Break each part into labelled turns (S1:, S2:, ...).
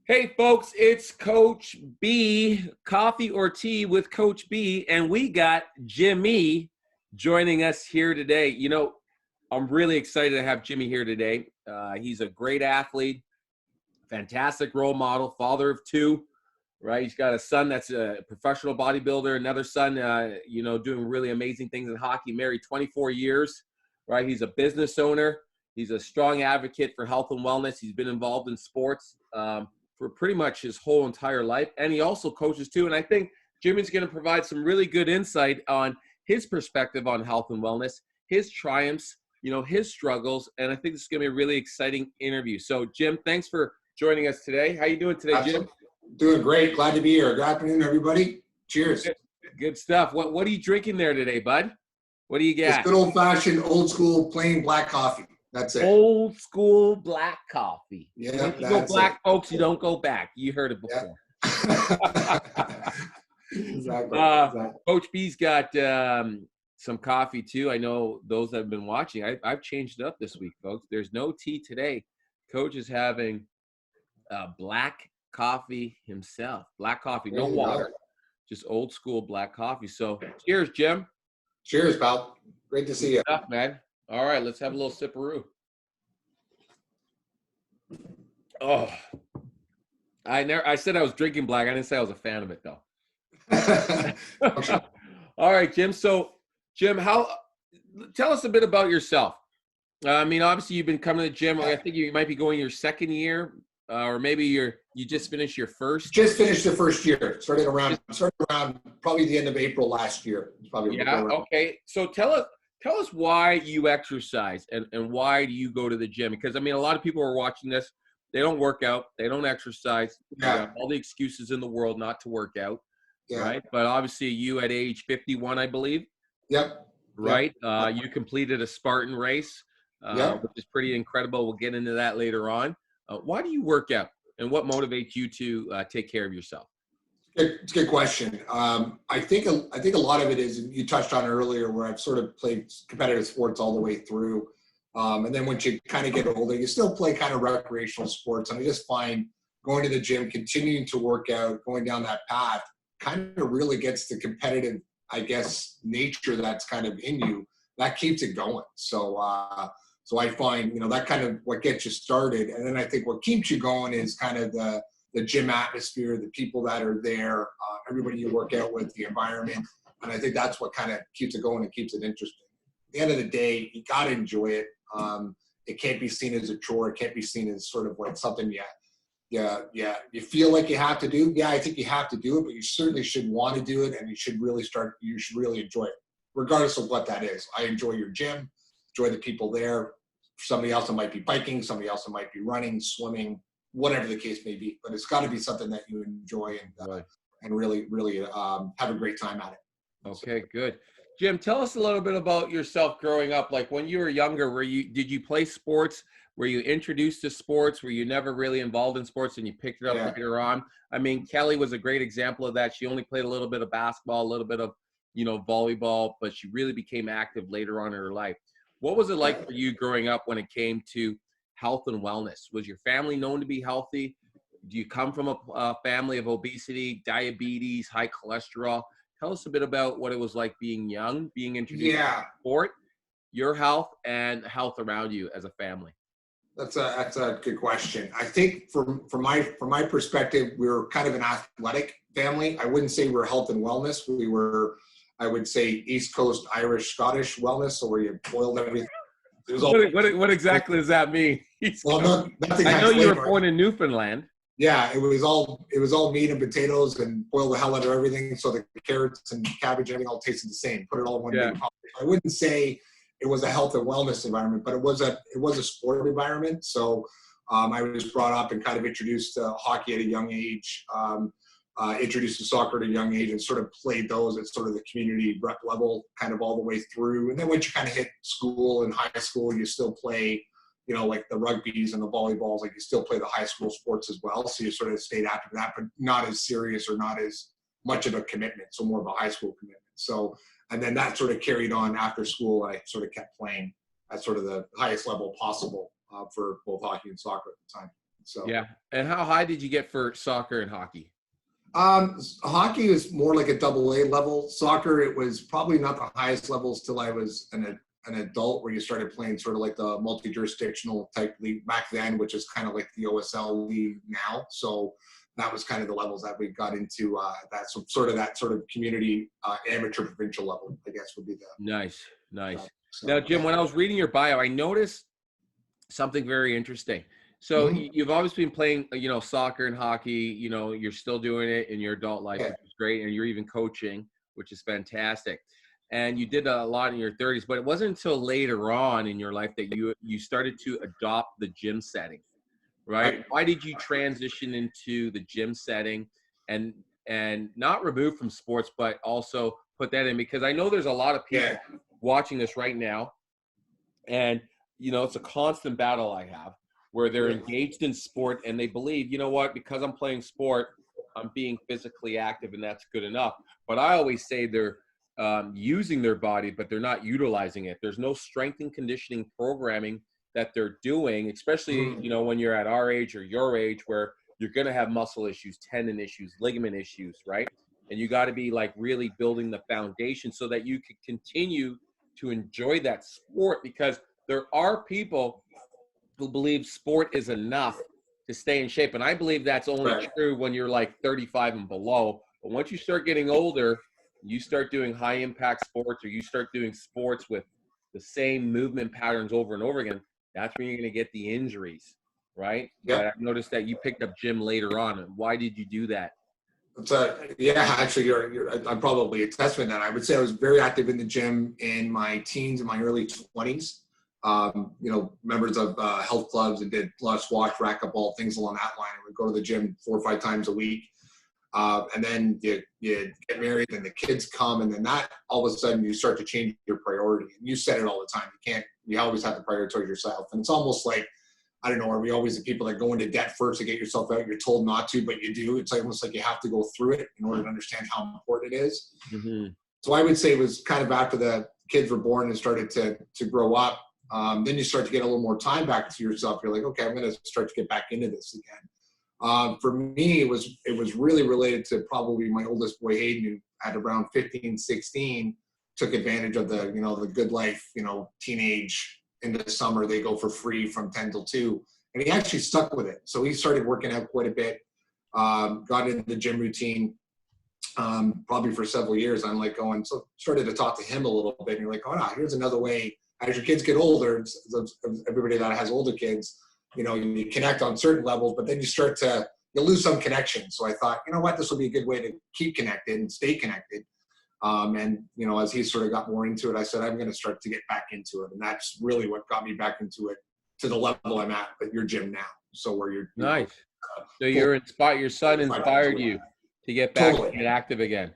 S1: Hey folks, it's Coach B, Coffee or Tea with Coach B, and we got Jimmy joining us here today. I'm really excited to have Jimmy here today. He's a great athlete, fantastic role model, father of two, right? He's got a son that's a professional bodybuilder, another son, doing really amazing things in hockey, married 24 years, right? He's a business owner. He's a strong advocate for health and wellness. He's been involved in sports for pretty much his whole entire life. And he also coaches too. And I think Jimmy's going to provide some really good insight on his perspective on health and wellness, his triumphs, his struggles. And I think this is going to be a really exciting interview. So Jim, thanks for joining us today. How you doing today, Jim?
S2: Doing great. Glad to be here. Good afternoon, everybody. Cheers.
S1: Good stuff. What are you drinking there today, bud? What do you got?
S2: It's good old-fashioned, old-school, plain black coffee. That's it.
S1: Old school black coffee.
S2: Yeah,
S1: you go black, folks, you don't go back. You heard it before.
S2: Yeah. Exactly.
S1: Coach B's got some coffee too. I know those that have been watching. I've changed it up this week, folks. There's no tea today. Coach is having black coffee himself. Black coffee, no water, just old school black coffee. So cheers, Jim.
S2: Cheers, pal. Great to see you.
S1: Good stuff, man. All right, let's have a little sipperoo. Oh, I said I was drinking black. I didn't say I was a fan of it though. All right, Jim. So, Jim, tell us a bit about yourself. Obviously you've been coming to the gym. I think you might be going your second year, or maybe you just finished your first.
S2: Just finished the first year. Started around probably the end of April last year.
S1: Okay. So tell us why you exercise and why do you go to the gym? Because, a lot of people are watching this. They don't work out. They don't exercise.
S2: Yeah.
S1: They have all the excuses in the world not to work out,
S2: yeah.
S1: Right? But obviously you at age 51, I believe.
S2: Yep.
S1: Right? Yep. You completed a Spartan race, which is pretty incredible. We'll get into that later on. Why do you work out and what motivates you to take care of yourself?
S2: It's a good question. I think a lot of it is, you touched on earlier, where I've sort of played competitive sports all the way through. And then once you kind of get older, you still play kind of recreational sports. And I just find going to the gym, continuing to work out, going down that path kind of really gets the competitive, I guess, nature that's kind of in you. That keeps it going. So I find, that kind of what gets you started. And then I think what keeps you going is kind of the gym atmosphere, the people that are there, everybody you work out with, the environment. And I think that's what kind of keeps it going and keeps it interesting. At the end of the day, you got to enjoy it. It can't be seen as a chore. It can't be seen as sort of like something you feel like you have to do. Yeah, I think you have to do it, but you certainly should want to do it, and you should really enjoy it, regardless of what that is. I enjoy your gym, enjoy the people there. Somebody else, it might be biking, somebody else, it might be running, swimming, whatever the case may be, but it's got to be something that you enjoy and really, really have a great time at it.
S1: Okay, good. Jim, tell us a little bit about yourself growing up. Like when you were younger, did you play sports? Were you introduced to sports? Were you never really involved in sports and you picked it up later on? Kelly was a great example of that. She only played a little bit of basketball, a little bit of, volleyball, but she really became active later on in her life. What was it like for you growing up when it came to health and wellness? Was your family known to be healthy? Do you come from a family of obesity, diabetes, high cholesterol? Tell us a bit about what it was like being young, being introduced to sport, your health, and health around you as a family.
S2: That's a good question. I think from my perspective, we were kind of an athletic family. I wouldn't say we're health and wellness. We were, I would say, East Coast Irish Scottish wellness. So where you boiled everything.
S1: What exactly does that mean?
S2: Well, nothing.
S1: I know you were born in Newfoundland.
S2: Yeah, it was all meat and potatoes and boil the hell out of everything. So the carrots and cabbage, everything all tasted the same. Put it all in one big pot. I wouldn't say it was a health and wellness environment, but it was a sport environment. So I was brought up and kind of introduced to hockey at a young age, introduced to soccer at a young age, and sort of played those at sort of the community rep level, kind of all the way through. And then once you kind of hit school and high school, you still play, like the rugbies and the volleyballs, like you still play the high school sports as well. So you sort of stayed active in that, but not as serious or not as much of a commitment. So more of a high school commitment. So, and then that sort of carried on after school. I sort of kept playing at sort of the highest level possible for both hockey and soccer at the time. So
S1: Yeah. And how high did you get for soccer and hockey?
S2: Hockey was more like a AA level. Soccer, it was probably not the highest levels till I was an adult, where you started playing sort of like the multi-jurisdictional type league back then, which is kind of like the OSL league now. So that was kind of the levels that we got into. That sort of community amateur provincial level, I guess, would be the
S1: Nice.
S2: so,
S1: Now, Jim, when I was reading your bio, I noticed something very interesting. So
S2: Mhm.
S1: you've always been playing, soccer and hockey. You're still doing it in your adult life,
S2: Yeah.
S1: which is great, and you're even coaching, which is fantastic. And you did a lot in your 30s, but it wasn't until later on in your life that you started to adopt the gym setting, right?
S2: Right.
S1: Why did you transition into the gym setting and not remove from sports, but also put that in? Because I know there's a lot of people
S2: Yeah.
S1: watching this right now, and it's a constant battle I have, where they're engaged in sport and they believe, you know what, because I'm playing sport, I'm being physically active and that's good enough. But I always say they're using their body, but they're not utilizing it. There's no strength and conditioning programming that they're doing, especially, when you're at our age or your age, where you're going to have muscle issues, tendon issues, ligament issues, right? And you got to be like really building the foundation so that you can continue to enjoy that sport, because there are people who believe sport is enough to stay in shape. And I believe that's only
S2: Right.
S1: true when you're like 35 and below. But once you start getting older, you start doing high impact sports, or you start doing sports with the same movement patterns over and over again, that's when you're going to get the injuries, right?
S2: Yeah.
S1: But I've noticed that you picked up gym later on. Why did you do that?
S2: Actually, I'm probably a testament to that. I would say I was very active in the gym in my teens and my early 20s. Members of health clubs, and did a lot of squash, racquetball, things along that line. I would go to the gym 4 or 5 times a week. And then you get married, and the kids come, and then that all of a sudden you start to change your priority. And you said it all the time. You always have to prioritize yourself. And it's almost like, I don't know, are we always the people that go into debt first to get yourself out? You're told not to, but you do. It's almost like you have to go through it in order to understand how important it is.
S1: Mm-hmm.
S2: So I would say it was kind of after the kids were born and started to grow up. Then you start to get a little more time back to yourself. You're like, okay, I'm going to start to get back into this again. For me, it was really related to probably my oldest boy, Hayden, who at around 15, 16, took advantage of the good life, teenage into the summer, they go for free from 10 till 2. And he actually stuck with it. So he started working out quite a bit, got into the gym routine, probably for several years. I'm like so started to talk to him a little bit. And you're like, oh, no, here's another way. As your kids get older, everybody that has older kids, you connect on certain levels, but then you lose some connection. So I thought, you know what, this will be a good way to keep connected and stay connected. As he sort of got more into it, I said, I'm going to start to get back into it. And that's really what got me back into it to the level I'm at your gym now. So where you're
S1: Nice. So you're inspired. Your son inspired you to get back
S2: totally.
S1: and get active again.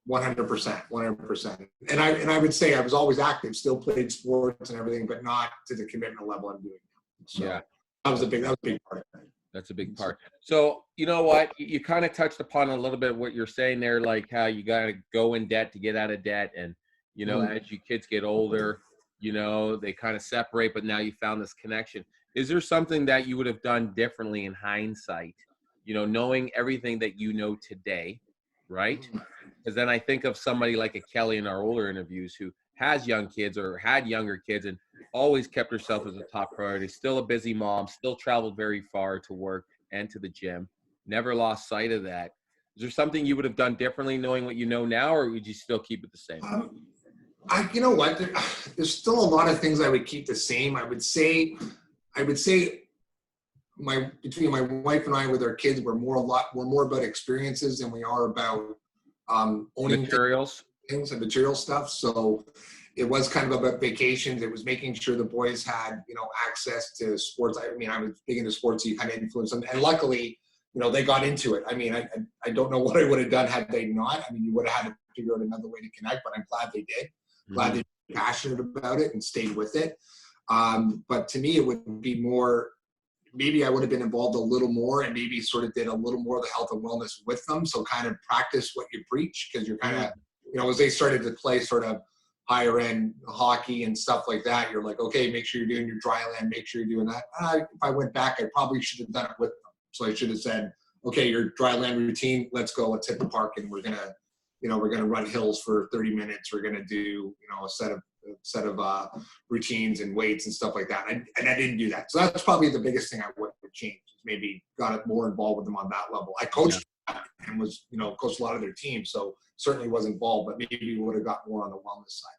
S2: 100%. And I would say I was always active, still played sports and everything, but not to the commitment level I'm doing now. So
S1: Yeah.
S2: that was a big part of it.
S1: That's a big part. So, you know what? You kind of touched upon a little bit what you're saying there, like how you got to go in debt to get out of debt. And, as you kids get older, they kind of separate, but now you found this connection. Is there something that you would have done differently in hindsight, knowing everything that you know today, right? Because then I think of somebody like a Kelly in our older interviews who has young kids or had younger kids and always kept herself as a top priority, still a busy mom, still traveled very far to work and to the gym, never lost sight of that. Is there something you would have done differently knowing what you know now, or would you still keep it the same?
S2: You know what? There's still a lot of things I would keep the same. I would say between my wife and I with our kids, we're more about experiences than we are about owning
S1: Materials.
S2: Things and material stuff. So it was kind of about vacations. It was making sure the boys had, access to sports. I was big into sports, so you kind of influenced them. And luckily, they got into it. I don't know what I would have done had they not. You would have had to figure out another way to connect, but I'm glad they did. Glad they were passionate about it and stayed with it. But to me, it would be more, maybe I would have been involved a little more and maybe sort of did a little more of the health and wellness with them. So kind of practice what you preach, because you're kind of, as they started to play sort of higher end hockey and stuff like that, you're like, okay, make sure you're doing your dry land, make sure you're doing that. If I went back, I probably should have done it with them. So I should have said, okay, your dry land routine, let's go, let's hit the park, and we're gonna run hills for 30 minutes. We're gonna do, a set of routines and weights and stuff like that. And I didn't do that. So that's probably the biggest thing I would change. Maybe got it more involved with them on that level. I coached and was, coached a lot of their teams, so certainly was involved, but maybe would have got more on the wellness side.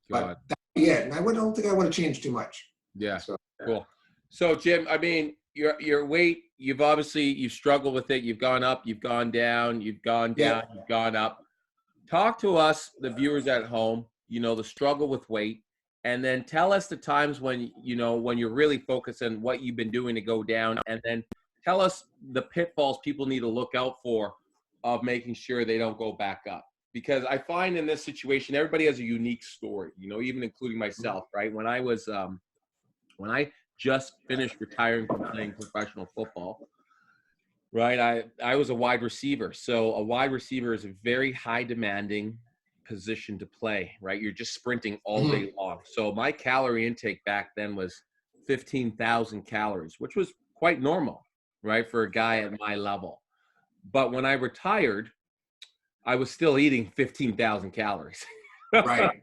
S2: But and I don't think I want to change too much.
S1: Yeah. So, cool. So Jim, I mean, your weight, you've struggled with it. You've gone up, you've gone down, you've gone down, you've gone up. Talk to us, the viewers at home, the struggle with weight, and then tell us the times when, when you're really focused on what you've been doing to go down, and then tell us the pitfalls people need to look out for of making sure they don't go back up. Because I find in this situation, everybody has a unique story, even including myself, right? When I just finished retiring from playing professional football, right? I was a wide receiver. So a wide receiver is a very high demanding position to play, right? You're just sprinting all day long. So my calorie intake back then was 15,000 calories, which was quite normal, right? For a guy at my level. But when I retired, I was still eating 15,000 calories.
S2: Right.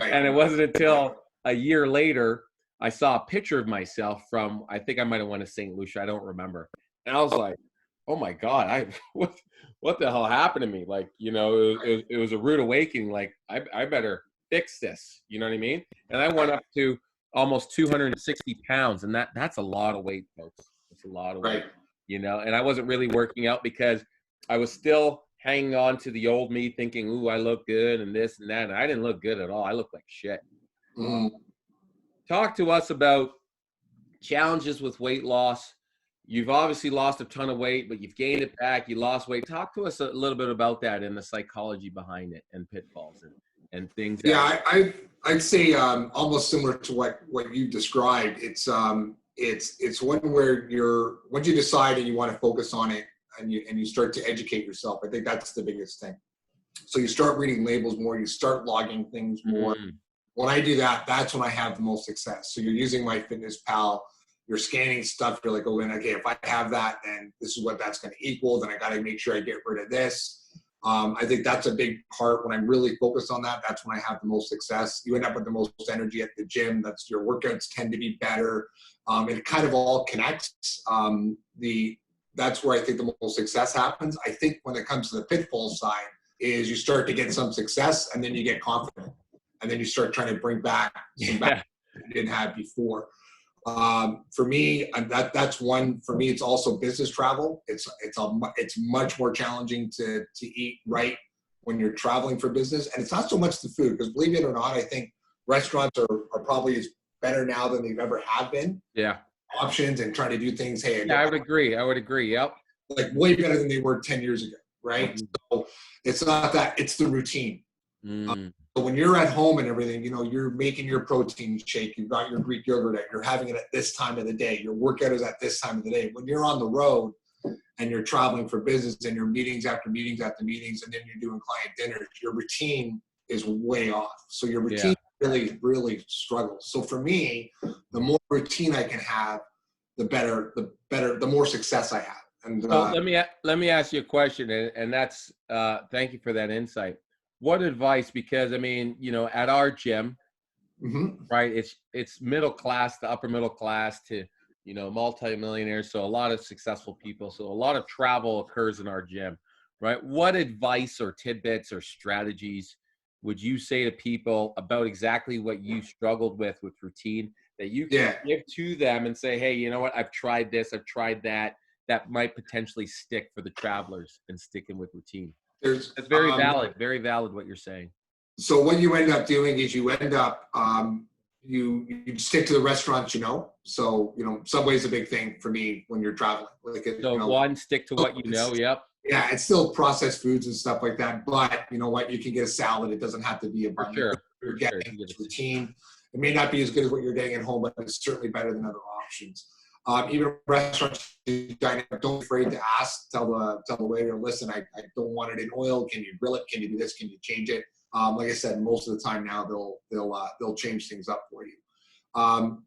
S1: And it wasn't until a year later, I saw a picture of myself from, I think I might have went to St. Lucia. I don't remember. And I was like, oh my God, what the hell happened to me? Like, it was a rude awakening. Like, I better fix this. You know what I mean? And I went up to almost 260 pounds. And that's a lot of weight, folks. It's a lot of weight, and I wasn't really working out because I was still hanging on to the old me thinking, ooh, I look good and this and that. And I didn't look good at all. I looked like shit. Talk to us about challenges with weight loss. You've obviously lost a ton of weight, but you've gained it back. You lost weight. Talk to us a little bit about that and the psychology behind it and pitfalls and things.
S2: I'd say almost similar to what you described. It's one where once you decide and you want to focus on it and you start to educate yourself. I think that's the biggest thing. So you start reading labels more. You start logging things more. When I do that, that's when I have the most success. So you're using MyFitnessPal. You're scanning stuff. You're like, okay, if I have that, then this is what that's going to equal. Then I got to make sure I get rid of this. I think that's a big part. When I'm really focused on that, that's when I have the most success. You end up with the most energy at the gym. That's your workouts tend to be better. It kind of all connects. That's where I think the most success happens. I think when it comes to the pitfall side is you start to get some success and then you get confident and then you start trying to bring back some back you didn't have before. For me, that's one. For me, it's also business travel. It's much more challenging to eat right when you're traveling for business, and it's not so much the food, because believe it or not, I think restaurants are probably better now than they've ever have been.
S1: Yeah,
S2: options and trying to do things.
S1: I would agree. Yep,
S2: like way better than they were 10 years ago, right? So it's not that; it's the routine. So when you're at home and everything, you're making your protein shake, you've got your Greek yogurt, you're having it at this time of the day, your workout is at this time of the day. When you're on the road and you're traveling for business and you're meetings after meetings after meetings, and then you're doing client dinners, your routine is way off. So your routine really, really struggles. So for me, the more routine I can have, the better, the more success I have. And
S1: let me ask you a question, and that's thank you for that insight. What advice? Because I mean, at our gym, right? It's middle class to upper middle class to multi-millionaires. So a lot of successful people. So a lot of travel occurs in our gym, right? What advice or tidbits or strategies would you say to people about exactly what you struggled with routine that you can give to them and say, hey, you know what? I've tried this. I've tried that. That might potentially stick for the travelers and sticking with routine. It's very valid what you're saying.
S2: So what you end up doing is you end up you stick to the restaurants, So Subway's a big thing for me when you're traveling.
S1: One, stick to what you know. Yep.
S2: Yeah, it's still processed foods and stuff like that. But you know what? You can get a salad. It doesn't have to be a bun. You're getting routine. It may not be as good as what you're getting at home, but it's certainly better than other options. Even restaurants, don't be afraid to ask. Tell the waiter, listen, I don't want it in oil. Can you grill it? Can you do this? Can you change it? Like I said, most of the time now they'll change things up for you.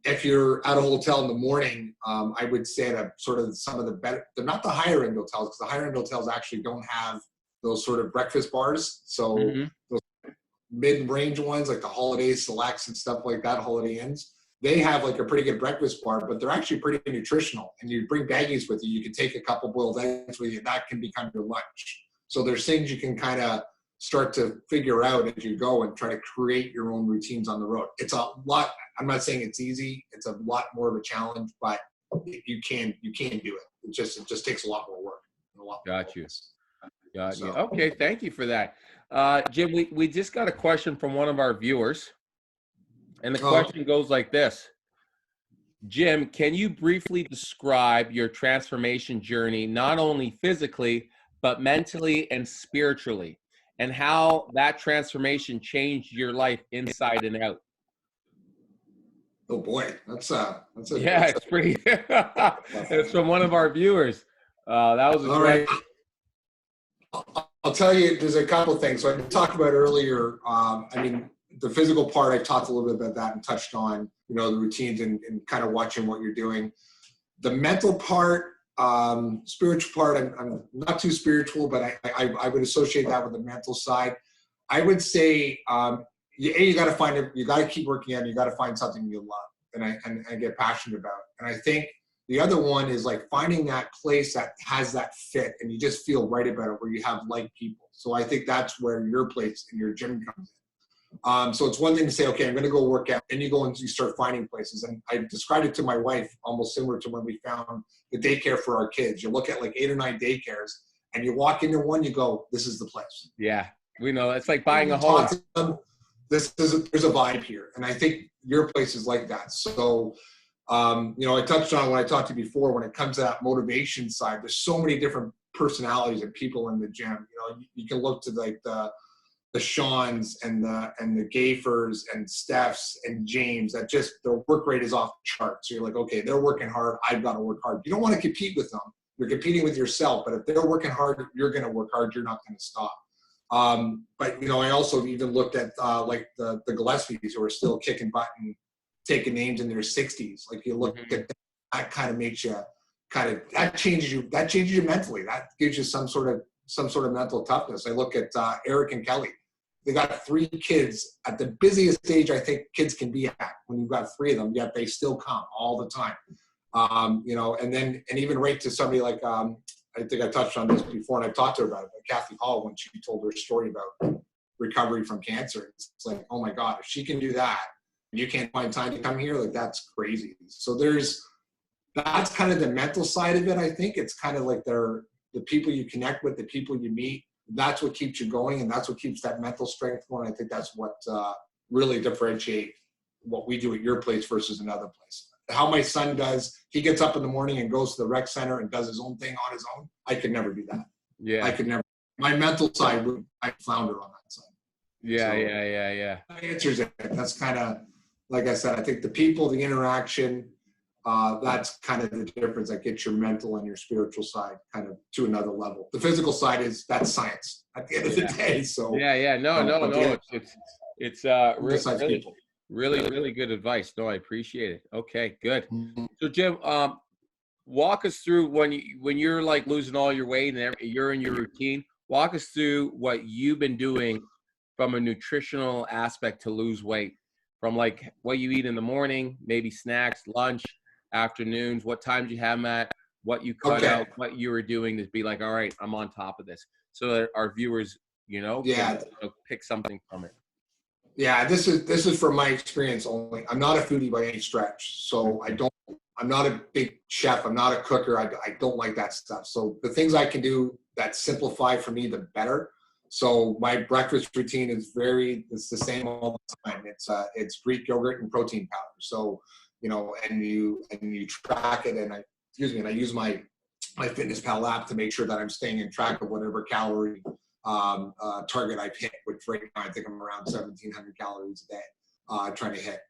S2: If you're at a hotel in the morning, I would say that sort of some of the better, they're not the higher end hotels, because the higher end hotels actually don't have those sort of breakfast bars. So those mid-range ones like the Holiday Selects and stuff like that, Holiday Inns, they have like a pretty good breakfast bar, but they're actually pretty nutritional. And you bring baggies with you. You can take a couple boiled eggs with you. That can become your lunch. So there's things you can kind of start to figure out as you go and try to create your own routines on the road. It's a lot. I'm not saying it's easy. It's a lot more of a challenge, but you can do it. It just takes a lot more work.
S1: Got you. Okay, thank you for that. Jim, we just got a question from one of our viewers. And the question goes like this. Jim, can you briefly describe your transformation journey, not only physically, but mentally and spiritually, and how that transformation changed your life inside and out?
S2: Oh boy,
S1: it's pretty. It's from one of our viewers. That was
S2: all right. I'll tell you, there's a couple of things. So I talked about earlier. The physical part, I talked a little bit about that and touched on, the routines and kind of watching what you're doing. The mental part, spiritual part, I'm not too spiritual, but I would associate that with the mental side. I would say, you got to find it. You got to keep working at it. You got to find something you love and get passionate about. And I think the other one is like finding that place that has that fit and you just feel right about it, where you have like people. So I think that's where your place in your gym comes in. So it's one thing to say, okay, I'm going to go work out, and you go and you start finding places. And I described it to my wife almost similar to when we found the daycare for our kids. You look at like 8 or 9 daycares and you walk into one, you go, this is the place.
S1: Yeah, we know. It's like buying a home.
S2: There's a vibe here. And I think your place is like that. So, I touched on when I talked to you before, when it comes to that motivation side, there's so many different personalities and people in the gym. You can look to like the Seans and the Gafers and Stephs and James that just their work rate is off the chart. So you're like, okay, they're working hard. I've got to work hard. You don't want to compete with them. You're competing with yourself. But if they're working hard, you're going to work hard. You're not going to stop. But I also even looked at like the Gillespies, who are still kicking butt and taking names in their 60s. Like you look at that, kind of makes you that changes you mentally. That gives you some sort of mental toughness. I look at Eric and Kelly. They got 3 kids at the busiest stage I think kids can be at when you've got 3 of them, yet they still come all the time. And even right to somebody like, I think I touched on this before and I've talked to her about it, but Kathy Hall, when she told her story about recovery from cancer, it's like, oh my God, if she can do that, and you can't find time to come here, like that's crazy. So that's kind of the mental side of it. I think it's kind of like the people you connect with, the people you meet, that's what keeps you going, and that's what keeps that mental strength going. I think that's what really differentiate what we do at your place versus another place. How my son does, he gets up in the morning and goes to the rec center and does his own thing on his own. I could never do that.
S1: Yeah.
S2: I could never. My mental side, I flounder on that side.
S1: Yeah,
S2: so,
S1: yeah.
S2: That answers it. That's kind of, like I said, I think the people, the interaction, that's kind of the difference that gets your mental and your spiritual side kind of to another level. The physical side that's science at the end of the day. So
S1: no. It's really good advice. No, I appreciate it. Okay, good. So Jim, walk us through when you're like losing all your weight and you're in your routine. Walk us through what you've been doing from a nutritional aspect to lose weight, from like what you eat in the morning, maybe snacks, lunch, afternoons, what times you have them at, what you cut out, what you were doing to be like, all right, I'm on top of this, so that our viewers, can pick something from it.
S2: Yeah, this is from my experience only. I'm not a foodie by any stretch, so I'm not a big chef. I'm not a cooker. I don't like that stuff. So the things I can do that simplify for me, the better. So my breakfast routine is it's the same all the time. It's Greek yogurt and protein powder. So, and you track it, and I use my FitnessPal app to make sure that I'm staying in track of whatever calorie target I've hit, which right now I think I'm around 1,700 calories a day, trying to hit.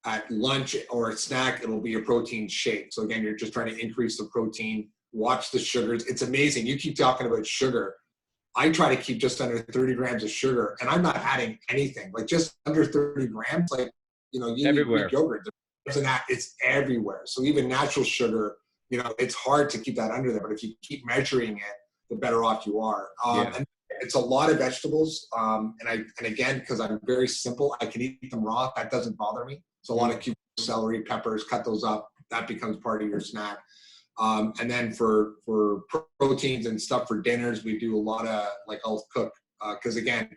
S2: At lunch or a snack, it'll be a protein shake. So again, you're just trying to increase the protein, watch the sugars. It's amazing. You keep talking about sugar. I try to keep just under 30 grams of sugar, and I'm not adding anything. Like just under 30 grams, like, you know, you eat Greek yogurt, it's everywhere. So even natural sugar, you know, it's hard to keep that under there. But if you keep measuring it, the better off you are. And it's a lot of vegetables. And again, because I'm very simple, I can eat them raw. That doesn't bother me. So a lot of cucumbers, celery, peppers, cut those up. That becomes part of your snack. And then for proteins and stuff for dinners, we do a lot of, like, I'll cook, because again,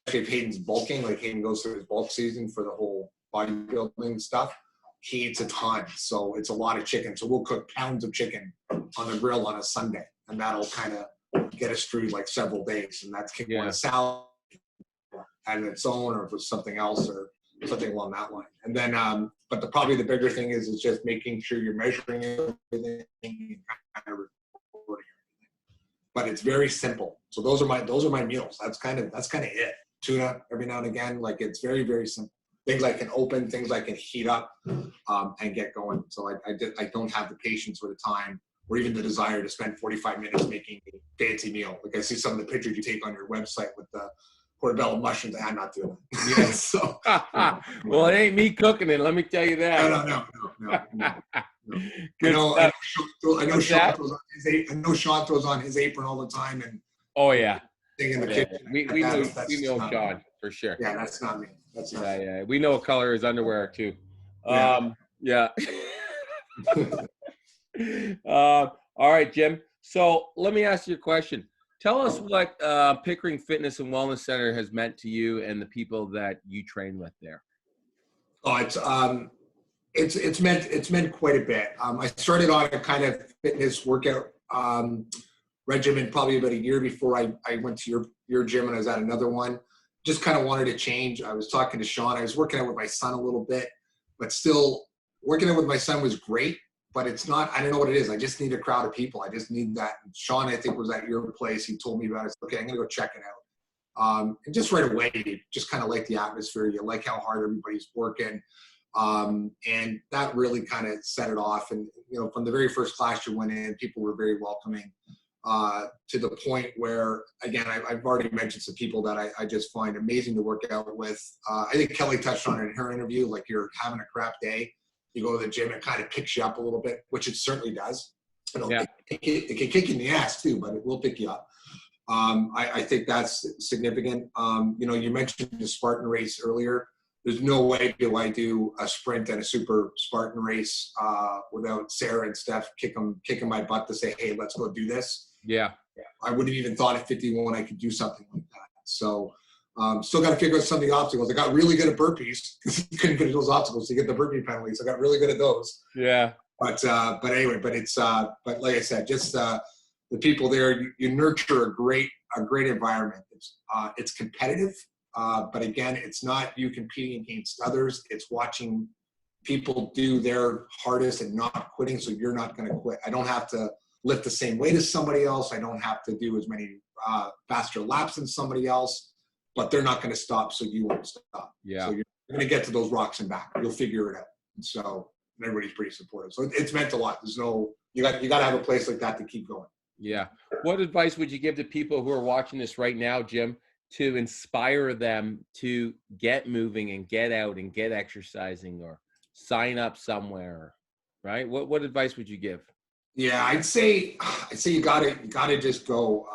S2: if Hayden's bulking, like Hayden goes through his bulk season for the whole bodybuilding stuff, he eats a ton. So it's a lot of chicken. So we'll cook pounds of chicken on the grill on a Sunday, and that'll kind of get us through like several days. And that's on a salad and its own, or with something else, or something along that line. And then, but probably the bigger thing is just making sure you're measuring everything and kind of recording everything. But it's very simple. So those are my meals. That's kind of it. Tuna every now and again. Like, it's very, very simple. Things I can open, things I can heat up, and get going. So I don't have the patience or the time, or even the desire to spend 45 minutes making a fancy meal. Like, I see some of the pictures you take on your website with the portobello mushrooms. I'm not doing it.
S1: Yeah.
S2: So,
S1: well, it ain't me cooking it. Let me tell you that.
S2: No. I know Sean throws on his apron all the time, and in the kitchen.
S1: We know Sean for sure.
S2: Yeah, that's not me. That's not me.
S1: Yeah. We know what color his underwear too. All right, Jim. So let me ask you a question. Tell us what Pickering Fitness and Wellness Center has meant to you and the people that you train with there.
S2: Oh, it's meant quite a bit. I started on a kind of fitness workout regimen probably about a year before I went to your gym, and I was at another one. Just kind of wanted to change. I was talking to Sean. I was working out with my son a little bit, but still working out with my son was great. But it's not, I don't know what it is. I just need a crowd of people. I just need that. And Sean, I think, was at your place. He told me about it. Okay, I'm going to go check it out. And just right away, you just kind of like the atmosphere. You like how hard everybody's working. And that really kind of set it off. And, you know, from the very first class you went in, people were very welcoming, to the point where, again, I've already mentioned some people that I just find amazing to work out with. I think Kelly touched on it in her interview. Like, you're having a crap day, you go to the gym, it kind of picks you up a little bit, which it certainly does. It can kick you in the ass too, but it will pick you up. I think that's significant. You know, you mentioned the Spartan race earlier. There's no way do I do a sprint and a super Spartan race without Sarah and Steph kicking my butt to say, hey, let's go do this.
S1: Yeah.
S2: I wouldn't have even thought at 51 I could do something like that. So still got to figure out some of the obstacles. I got really good at burpees because you couldn't finish those obstacles. You get the burpee penalties. I got really good at those.
S1: Yeah.
S2: But anyway, but like I said, just the people there, you nurture a great environment. It's competitive. But again, it's not you competing against others. It's watching people do their hardest and not quitting, so you're not going to quit. I don't have to lift the same weight as somebody else. I don't have to do as many faster laps than somebody else, but they're not going to stop, so you won't stop.
S1: Yeah.
S2: So you're going to get to those rocks and back. You'll figure it out. And so everybody's pretty supportive. So it's meant a lot. There's no, you got to have a place like that to keep going.
S1: Yeah. What advice would you give to people who are watching this right now, Jim, to inspire them to get moving and get out and get exercising or sign up somewhere, right? What advice would you give?
S2: Yeah, I'd say you gotta just go.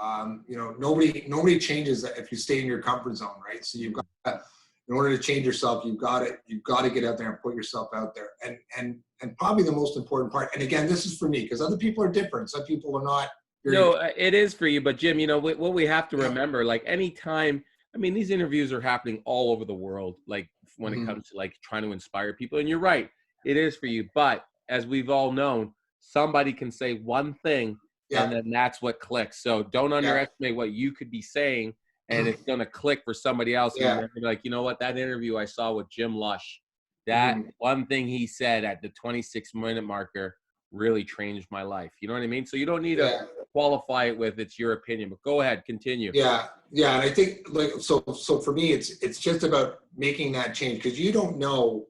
S2: You know, nobody changes if you stay in your comfort zone, right? So you've got, in order to change yourself, you've got to get out there and put yourself out there. And probably the most important part, and again, this is for me, because other people are different. Some people are not.
S1: No, it is for you. But Jim, you know, what we have to remember, like anytime, I mean, these interviews are happening all over the world, like when it comes to like trying to inspire people. And you're right, it is for you. But as we've all known, somebody can say one thing and then that's what clicks. So don't underestimate what you could be saying, and it's going to click for somebody else. And they're going to be like, you know what, that interview I saw with Jim Lush, that one thing he said at the 26-minute marker really changed my life. You know what I mean? So you don't need to qualify it with it's your opinion, but go ahead, continue.
S2: Yeah. And I think like, so for me, it's just about making that change, because you don't know,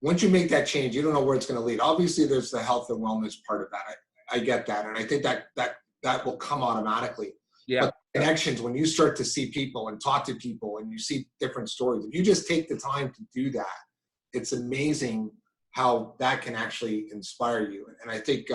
S2: once you make that change, you don't know where it's going to lead. Obviously there's the health and wellness part of that. I get that. And I think that will come automatically,
S1: Yeah.
S2: But connections, when you start to see people and talk to people and you see different stories, if you just take the time to do that, it's amazing how that can actually inspire you. And I think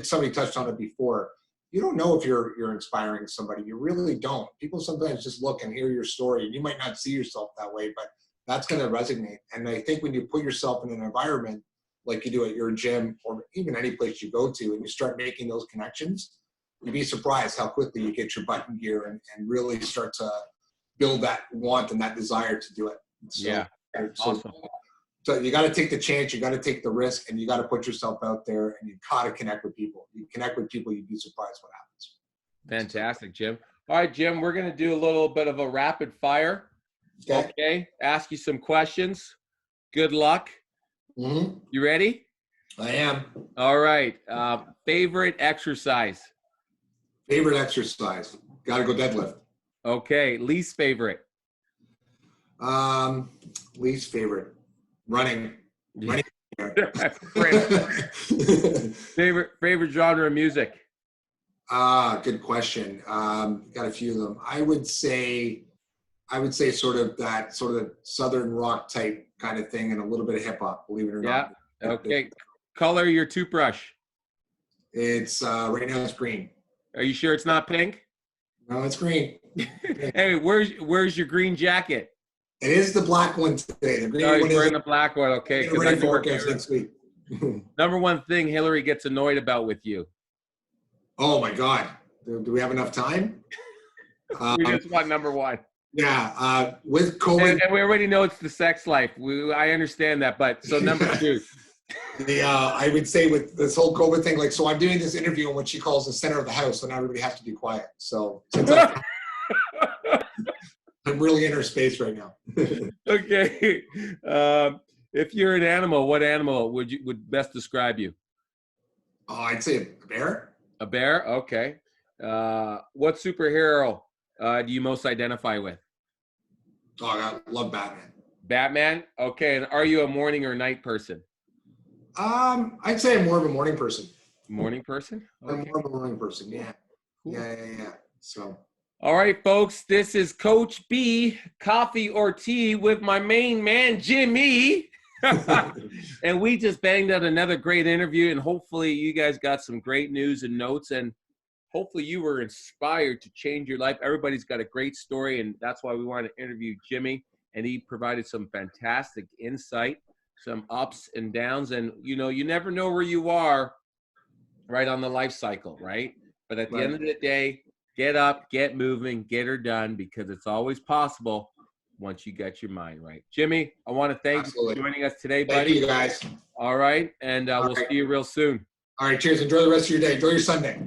S2: somebody touched on it before. You don't know if you're inspiring somebody. You really don't. People sometimes just look and hear your story, and you might not see yourself that way, but that's going to resonate. And I think when you put yourself in an environment like you do at your gym or even any place you go to, and you start making those connections, you'd be surprised how quickly you get your butt in gear and really start to build that want and that desire to do it. So,
S1: yeah. Awesome.
S2: So you got to take the chance, you got to take the risk, and you got to put yourself out there, and you got to connect with people. You connect with people, you'd be surprised what happens.
S1: Fantastic, Jim. All right, Jim, we're going to do a little bit of a rapid fire. Okay. Ask you some questions. Good luck.
S2: Mm-hmm.
S1: You ready?
S2: I am.
S1: All right. Favorite exercise?
S2: Favorite exercise? Got to go deadlift.
S1: Okay. Least favorite?
S2: Least favorite? Running.
S1: Favorite genre of music?
S2: Good question. Got a few of them. I would say sort of Southern rock type kind of thing and a little bit of hip hop, believe it or not.
S1: Yeah. Okay. Color your toothbrush?
S2: It's right now it's green.
S1: Are you sure it's not pink?
S2: No, it's green.
S1: Hey, where's your green jacket?
S2: It is the black one today. The green
S1: one
S2: is
S1: wearing the black one. Okay.
S2: ready for workouts next week.
S1: Number one thing Hillary gets annoyed about with you?
S2: Oh my God. Do we have enough time?
S1: We just want number one.
S2: Yeah. With COVID.
S1: And we already know it's the sex life. I understand that. But so number two.
S2: I would say with this whole COVID thing, so I'm doing this interview in what she calls the center of the house, so now everybody has to be quiet. So since I'm really in her space right now.
S1: Okay. If you're an animal, what animal would best describe you?
S2: Oh, I'd say a bear.
S1: A bear? Okay. What superhero do you most identify with?
S2: Oh, I love Batman.
S1: Batman? Okay. And are you a morning or night person?
S2: I'd say I'm more of a morning person.
S1: Morning person? Okay.
S2: I'm more of a morning person, yeah. Cool. Yeah. So.
S1: All right, folks, this is Coach B, coffee or tea with my main man, Jimmy. And we just banged out another great interview, and hopefully you guys got some great news and notes, and hopefully you were inspired to change your life. Everybody's got a great story, and that's why we wanted to interview Jimmy, and he provided some fantastic insight, some ups and downs, and, you never know where you are right on the life cycle, right? But at the end of the day, get up, get moving, get her done, because it's always possible once you get your mind right. Jimmy, I want to thank you for joining us today, buddy.
S2: Thank you, guys.
S1: All right, and we'll see you real soon.
S2: All right, cheers. Enjoy the rest of your day. Enjoy your Sunday.